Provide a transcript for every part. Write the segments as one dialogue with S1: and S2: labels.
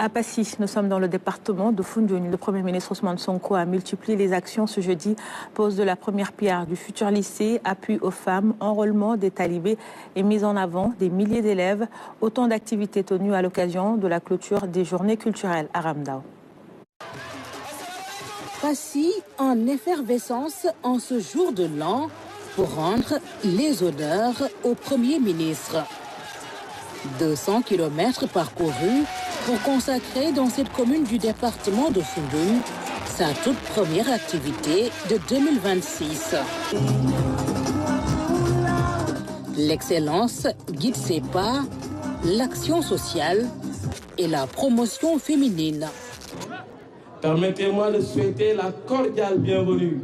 S1: À Passy, nous sommes dans le département de Foundiougne. Le Premier ministre Ousmane Sonko a multiplié les actions ce jeudi. Pose de la première pierre du futur lycée, appui aux femmes, enrôlement des talibés et mise en avant des milliers d'élèves. Autant d'activités tenues à l'occasion de la clôture des journées culturelles à Ramdao.
S2: Passy en effervescence en ce jour de l'an pour rendre les honneurs au Premier ministre. 200 km parcourus pour consacrer dans cette commune du département de Foundiougne sa toute première activité de 2026. L'excellence guide ses pas, l'action sociale et la promotion féminine.
S3: Permettez-moi de souhaiter la cordiale bienvenue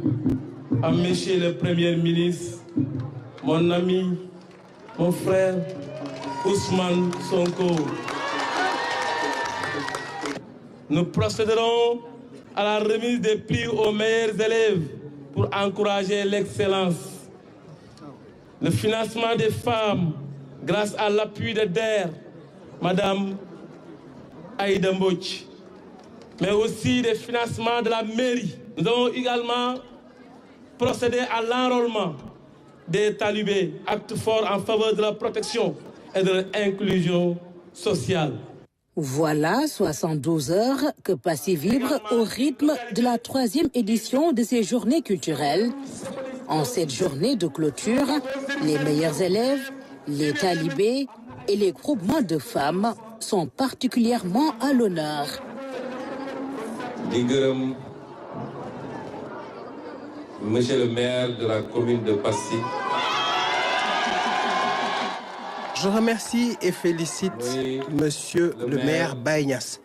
S3: à Monsieur le Premier ministre, mon ami, mon frère, Ousmane Sonko. Nous procéderons à la remise des prix aux meilleurs élèves pour encourager l'excellence. Le financement des femmes grâce à l'appui de DER, Madame Aïda Mbodj, mais aussi des financements de la mairie. Nous avons également procédé à l'enrôlement des talibés, acte fort en faveur de la protection et de l'inclusion sociale.
S2: Voilà 72 heures que Passy vibre au rythme de la 3e édition de ces journées culturelles. En cette journée de clôture, les meilleurs élèves, les talibés et les groupements de femmes sont particulièrement à l'honneur.
S4: Monsieur le maire de la commune de Passy.
S5: Je remercie et félicite Monsieur le maire Baïnias.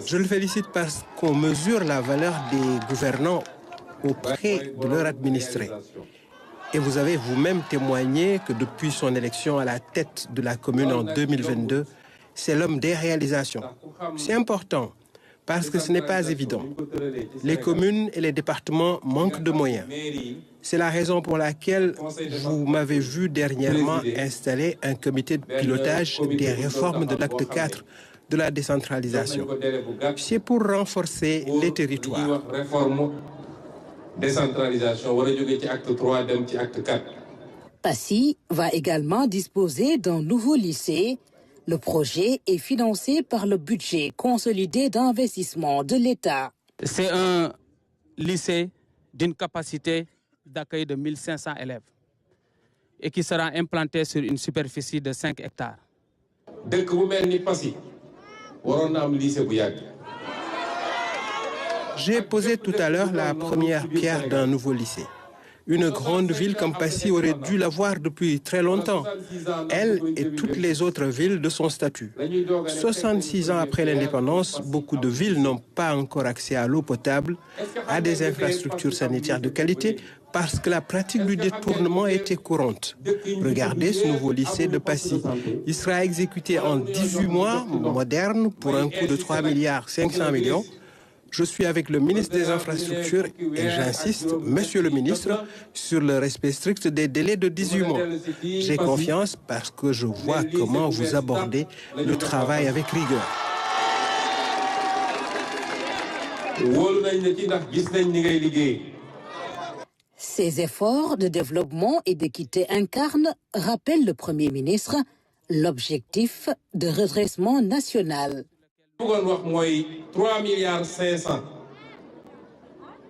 S5: Je le félicite parce qu'on mesure la valeur des gouvernants auprès de leurs administrés. Et vous avez vous-même témoigné que depuis son élection à la tête de la commune en 2022, c'est l'homme des réalisations. C'est important parce que ce n'est pas évident. Les communes et les départements manquent de moyens. C'est la raison pour laquelle vous m'avez vu dernièrement installer un comité de pilotage des réformes de l'acte 4 de la décentralisation. C'est pour renforcer les territoires.
S2: Passy va également disposer d'un nouveau lycée. Le projet est financé par le budget consolidé d'investissement de l'État.
S6: C'est un lycée d'une capacité d'accueil de 1500 élèves et qui sera implanté sur une superficie de 5 hectares.
S5: J'ai posé tout à l'heure la première pierre d'un nouveau lycée. Une grande ville comme Passy aurait dû l'avoir depuis très longtemps, elle et toutes les autres villes de son statut. 66 ans après l'indépendance, beaucoup de villes n'ont pas encore accès à l'eau potable, à des infrastructures sanitaires de qualité, parce que la pratique du détournement était courante. Regardez ce nouveau lycée de Passy. Il sera exécuté en 18 mois, moderne, pour un coût de 3,5 milliards. Je suis avec le ministre des Infrastructures et j'insiste, Monsieur le ministre, sur le respect strict des délais de 18 mois. J'ai confiance parce que je vois comment vous abordez le travail avec rigueur.
S2: Ces efforts de développement et d'équité incarnent, rappelle le Premier ministre, l'objectif de redressement national.
S4: 3,5 milliards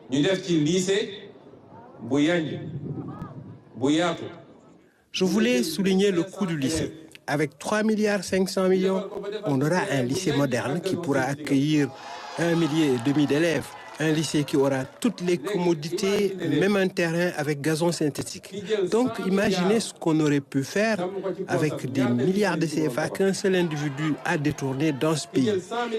S4: ñu def ci lycée bu yanj bu yaatu.
S5: Je voulais souligner le coût du lycée. Avec 3,5 milliards, on aura un lycée moderne qui pourra accueillir 1,5 million d'élèves. Un lycée qui aura toutes les commodités, même un terrain avec gazon synthétique. Donc imaginez ce qu'on aurait pu faire avec des milliards de CFA qu'un seul individu a détourné dans ce pays.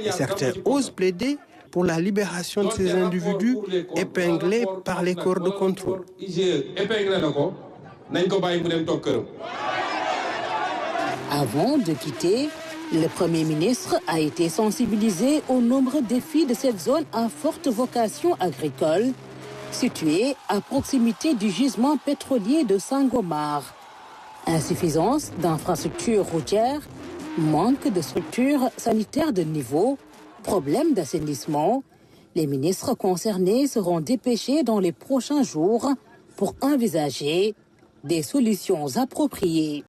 S5: Et certains osent plaider pour la libération de ces individus épinglés par les corps de contrôle.
S2: Avant de quitter, le Premier ministre a été sensibilisé aux nombreux défis de cette zone à forte vocation agricole, située à proximité du gisement pétrolier de Sangomar. Insuffisance d'infrastructures routières, manque de structures sanitaires de niveau, Problème d'assainissement, les ministres concernés seront dépêchés dans les prochains jours pour envisager des solutions appropriées.